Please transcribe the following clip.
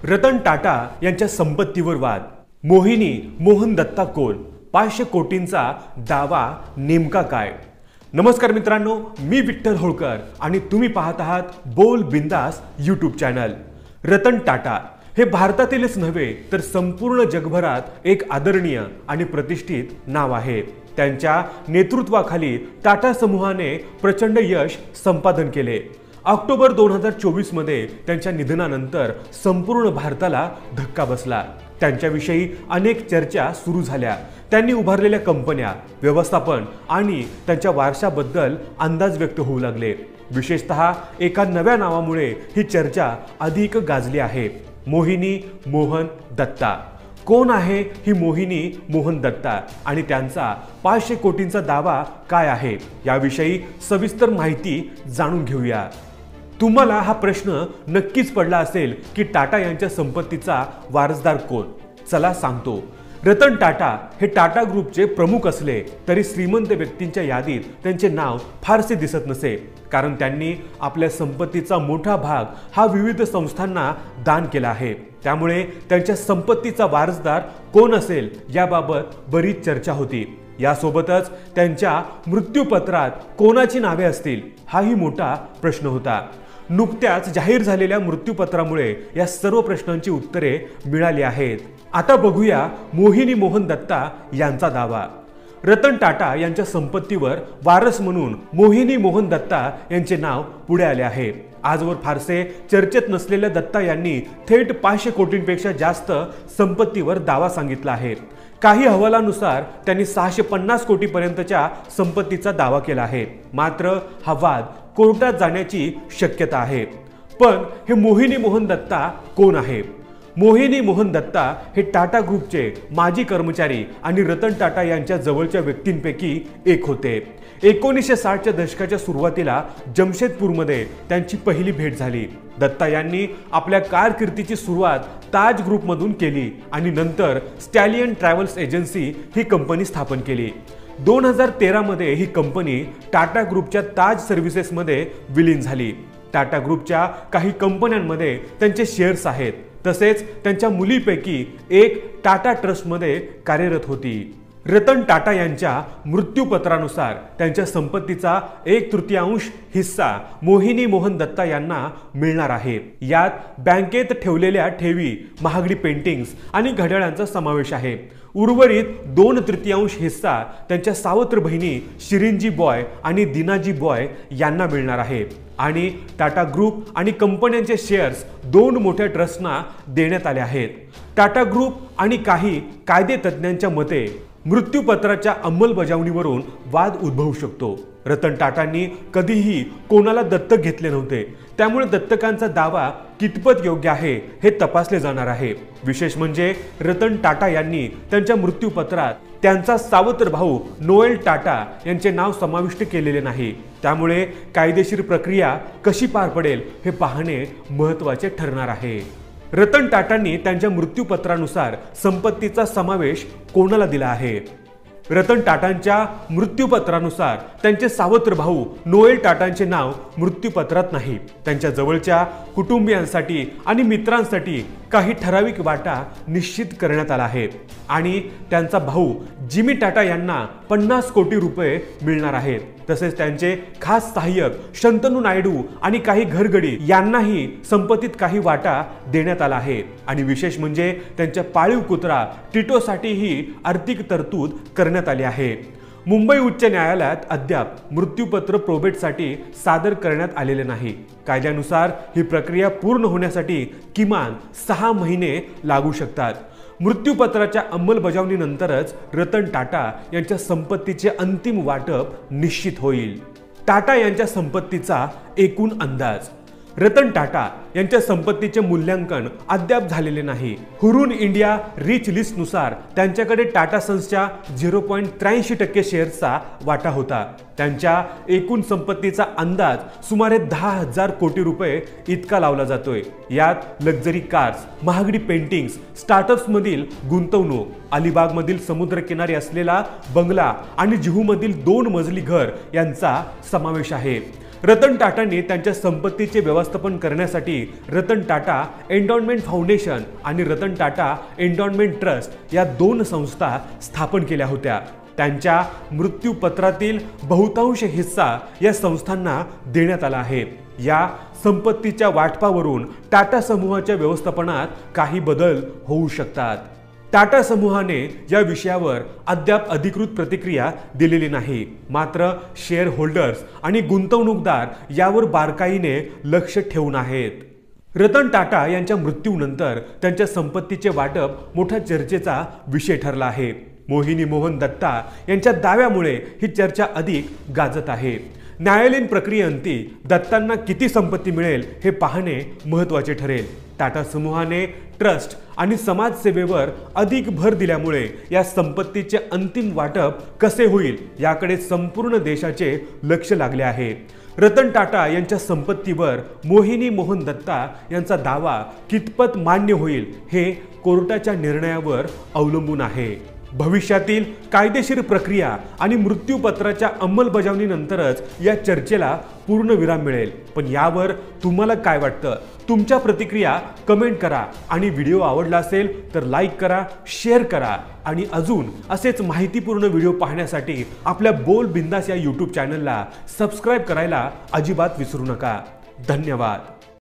रतन टाटा यांच्या संपत्तीवर वाद. मोहिनी मोहन दत्ता कोण? 500 कोटींचा दावा नेमका काय? नमस्कार मित्रांनो, मी विठ्ठल होळकर आणि तुम्ही पाहत आहात बोल बिंदास यूट्यूब चॅनल. रतन टाटा हे भारतातीलच नव्हे तर संपूर्ण जगभरात एक आदरणीय आणि प्रतिष्ठित नाव आहे. त्यांच्या नेतृत्वाखाली टाटा समूहाने प्रचंड यश संपादन केले. ऑक्टोबर 2024 मध्ये त्यांच्या निधनानंतर संपूर्ण भारताला धक्का बसला. त्यांच्याविषयी अनेक चर्चा सुरू झाल्या. त्यांनी उभारलेल्या कंपन्या, व्यवस्थापन आणि त्यांच्या वारशाबद्दल अंदाज व्यक्त होऊ लागले. विशेषतः एका नव्या नावामुळे ही चर्चा अधिक गाजली आहे. मोहिनी मोहन दत्ता. कोण आहे ही मोहिनी मोहन दत्ता आणि त्यांचा 500 कोटींचा दावा काय आहे, याविषयी सविस्तर माहिती जाणून घेऊया. तुम्हाला हा प्रश्न नक्कीच पडला असेल की टाटा यांच्या संपत्तीचा वारसदार कोण? चला सांगतो. रतन टाटा हे टाटा ग्रुपचे प्रमुख असले तरी श्रीमंत व्यक्तींच्या यादीत त्यांचे नाव फारसे दिसत नसे, कारण त्यांनी आपल्या संपत्तीचा मोठा भाग हा विविध संस्थांना दान केला आहे. त्यामुळे त्यांच्या संपत्तीचा वारसदार कोण असेल याबाबत बरीच चर्चा होती. यासोबतच त्यांच्या मृत्यूपत्रात कोणाची नावे असतील हाही मोठा प्रश्न होता. नुकत्याच जाहीर झालेल्या मृत्यूपत्रामुळे या सर्व प्रश्नांची उत्तरे मिळाली आहेत. आता बघूया मोहिनी मोहन दत्ता यांचा दावा. रतन टाटा यांच्या संपत्तीवर वारस म्हणून मोहिनी मोहन दत्ता यांचे नाव पुढे आले आहे. आजवर फारसे चर्चेत नसलेल्या दत्ता यांनी थेट 500 कोटींपेक्षा जास्त संपत्तीवर दावा सांगितला आहे. काही अहवालानुसार त्यांनी 650 कोटीपर्यंतच्या संपत्तीचा दावा केला आहे. मात्र हा वाद कोर्टात जाण्याची शक्यता आहे. पण हे मोहिनी मोहन दत्ता कोण आहे? मोहिनी मोहन दत्ता हे टाटा ग्रुपचे माजी कर्मचारी आणि रतन टाटा यांच्या जवळच्या व्यक्तींपैकी एक होते. 1960च्या दशकाच्या सुरुवातीला जमशेदपूरमध्ये त्यांची पहिली भेट झाली. दत्ता यांनी आपल्या कारकिर्दीची सुरुवात ताज ग्रुपमधून केली आणि नंतर स्टॅलियन ट्रॅव्हल्स एजन्सी ही कंपनी स्थापन केली. 2013 मध्ये ही कंपनी टाटा ग्रुपच्या ताज सर्व्हिसेसमध्ये विलीन झाली. टाटा ग्रुपच्या काही कंपन्यांमध्ये त्यांचे शेअर्स आहेत. तसेच त्यांच्या मुलीपैकी एक टाटा ट्रस्टमध्ये कार्यरत होती. रतन टाटा यांच्या मृत्यूपत्रानुसार त्यांच्या संपत्तीचा 1/3 हिस्सा मोहिनी मोहन दत्ता यांना मिळणार आहे. यात बँकेत ठेवलेल्या ठेवी, महागडी पेंटिंग्स आणि घड्याळांचा समावेश आहे. उर्वरित 2/3 हिस्सा त्यांच्या सावत्र बहिणी शिरीनजी बॉय आणि दिनाजी बॉय यांना मिळणार आहे. आणि टाटा ग्रुप आणि कंपन्यांचे शेअर्स 2 मोठ्या ट्रस्टना देण्यात आले आहेत. टाटा ग्रुप आणि काही कायदेतज्ञांच्या मते मृत्यूपत्राच्या अंमलबजावणीवरून वाद उद्भवू शकतो. रतन टाटांनी कधीही कोणाला दत्तक घेतले नव्हते, त्यामुळे दत्तकांचा दावा कितपत योग्य आहे हे तपासले जाणार आहे. विशेष म्हणजे रतन टाटा यांनी त्यांच्या मृत्यूपत्रात त्यांचा सावत्र भाऊ नोएल टाटा यांचे नाव समाविष्ट केलेले नाही. त्यामुळे कायदेशीर प्रक्रिया कशी पार पडेल हे पाहणे महत्त्वाचे ठरणार आहे. रतन टाटांनी त्यांच्या मृत्यूपत्रानुसार संपत्तीचा समावेश कोणाला दिला आहे? रतन टाटांच्या मृत्यूपत्रानुसार त्यांचे सावत्र भाऊ नोएल टाटांचे नाव मृत्यूपत्रात नाही. त्यांच्या जवळच्या कुटुंबियांसाठी आणि मित्रांसाठी काही ठराविक वाटा निश्चित करण्यात आला आहे. आणि त्यांचा भाऊ जिमी टाटा यांना 50 कोटी रुपये मिळणार आहेत. तसेच त्यांचे खास सहाय्यक शंतनू नायडू आणि काही घरगडी यांनाही संपत्तीत काही वाटा देण्यात आला आहे. आणि विशेष म्हणजे त्यांच्या पाळीव कुत्रा टिटोसाठीही आर्थिक तरतूद करण्यात आली आहे. मुंबई उच्च न्यायालयात अद्याप मृत्यूपत्र प्रोबेटसाठी सादर करण्यात आलेले नाही. कायद्यानुसार ही प्रक्रिया पूर्ण होण्यासाठी किमान 6 महिने लागू शकतात. मृत्यूपत्राच्या अंमलबजावणीनंतरच रतन टाटा यांच्या संपत्तीचे अंतिम वाटप निश्चित होईल. टाटा यांच्या संपत्तीचा एकूण अंदाज. रतन टाटा यांच्या संपत्तीचे मूल्यांकन अद्याप झालेले नाही. हुरून इंडिया रिच लिस्टनुसार त्यांच्याकडे टाटा सन्सच्या 0.83% शेअर्सचा वाटा होता. त्यांच्या एकूण संपत्तीचा अंदाज सुमारे 10,000 कोटी रुपये इतका लावला जातोय. यात लक्झरी कार्स, महागडी पेंटिंग्स, स्टार्टअप्समधील गुंतवणूक, अलिबागमधील समुद्रकिनारी असलेला बंगला आणि जुहूमधील 2 मजली घर यांचा समावेश आहे. रतन टाटांनी त्यांच्या संपत्तीचे व्यवस्थापन करण्यासाठी रतन टाटा एंडॉनमेंट फाउंडेशन आणि रतन टाटा एंडॉनमेंट ट्रस्ट या 2 संस्था स्थापन केल्या होत्या। त्यांच्या मृत्यूपत्रातील बहुतांश हिस्सा या संस्थांना देण्यात आला आहे। या संपत्तीच्या वाटपावरून टाटा समूहाच्या व्यवस्थापनात काही बदल होऊ शकतात। टाटा समूहाने या विषयावर अद्याप अधिकृत प्रतिक्रिया दिलेली नाही, मात्र शेअर होल्डर्स आणि गुंतवणूकदार यावर बारकाईने लक्ष ठेवून आहेत। रतन टाटा यांच्या मृत्यूनंतर त्यांच्या संपत्तीचे वाटप मोठ्या चर्चेचा विषय ठरला आहे। मोहिनी मोहन दत्ता यांच्या दाव्यामुळे ही चर्चा अधिक गाजत आहे। न्यायालयीन प्रक्रियेअंती दत्तांना किती संपत्ती मिळेल हे पाहणे महत्त्वाचे ठरेल। टाटा समूहाने ट्रस्ट आणि समाजसेवेवर अधिक भर दिल्यामुळे या संपत्तीचे अंतिम वाटप कसे होईल याकडे संपूर्ण देशाचे लक्ष लागले आहे। रतन टाटा यांच्या संपत्तीवर मोहिनी मोहन दत्ता यांचा दावा कितपत मान्य होईल हे कोर्टाच्या निर्णयावर अवलंबून आहे। भविष्यातील कायदेशीर प्रक्रिया आणि मृत्यूपत्राच्या अंमलबजावणीनंतरच या चर्चेला पूर्णविराम मिळेल। पण यावर तुम्हाला काय वाटतं? तुमच्या प्रतिक्रिया कमेंट करा आणि व्हिडिओ आवडला असेल तर लाईक करा, शेअर करा आणि अजून असेच माहितीपूर्ण व्हिडिओ पाहण्यासाठी आपल्या बोल बिंदास या YouTube चॅनलला सबस्क्राइब करायला अजिबात विसरू नका। धन्यवाद।